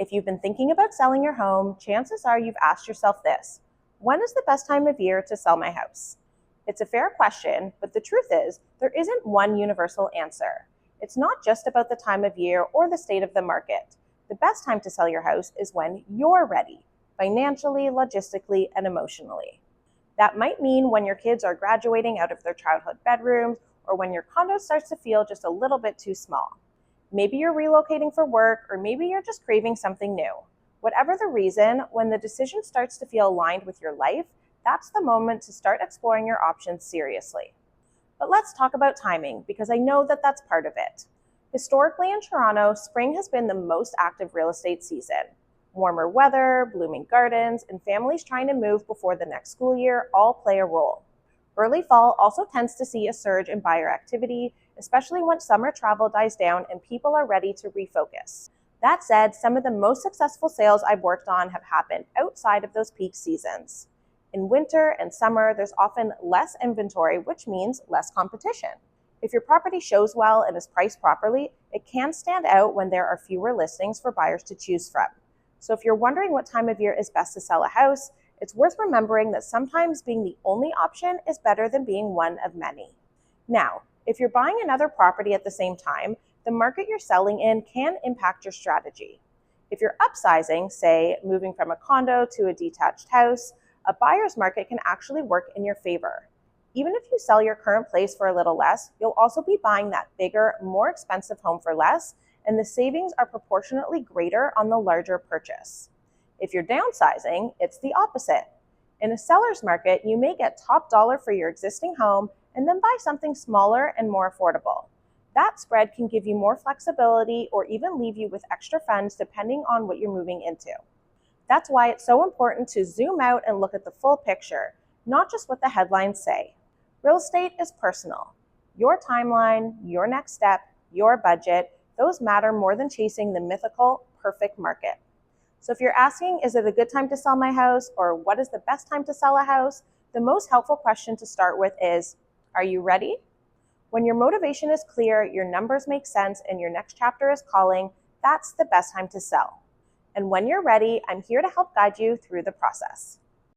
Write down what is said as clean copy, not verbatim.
If you've been thinking about selling your home, chances are you've asked yourself this: when is the best time of year to sell my house? It's a fair question, but the truth is, there isn't one universal answer. It's not just about the time of year or the state of the market. The best time to sell your house is when you're ready, financially, logistically, and emotionally. That might mean when your kids are graduating out of their childhood bedrooms, or when your condo starts to feel just a little bit too small. Maybe you're relocating for work, or maybe you're just craving something new. Whatever the reason, when the decision starts to feel aligned with your life, that's the moment to start exploring your options seriously. But let's talk about timing, because I know that that's part of it. Historically in Toronto, spring has been the most active real estate season. Warmer weather, blooming gardens, and families trying to move before the next school year all play a role. Early fall also tends to see a surge in buyer activity, especially when summer travel dies down and people are ready to refocus. That said, some of the most successful sales I've worked on have happened outside of those peak seasons. In winter and summer, there's often less inventory, which means less competition. If your property shows well and is priced properly, it can stand out when there are fewer listings for buyers to choose from. So if you're wondering what time of year is best to sell a house, it's worth remembering that sometimes being the only option is better than being one of many. Now, if you're buying another property at the same time, the market you're selling in can impact your strategy. If you're upsizing, say moving from a condo to a detached house, a buyer's market can actually work in your favor. Even if you sell your current place for a little less, you'll also be buying that bigger, more expensive home for less, and the savings are proportionately greater on the larger purchase. If you're downsizing, it's the opposite. In a seller's market, you may get top dollar for your existing home and then buy something smaller and more affordable. That spread can give you more flexibility or even leave you with extra funds depending on what you're moving into. That's why it's so important to zoom out and look at the full picture, not just what the headlines say. Real estate is personal. Your timeline, your next step, your budget, those matter more than chasing the mythical perfect market. So if you're asking, is it a good time to sell my house, or what is the best time to sell a house, the most helpful question to start with is, are you ready? When your motivation is clear, your numbers make sense, and your next chapter is calling, that's the best time to sell. And when you're ready, I'm here to help guide you through the process.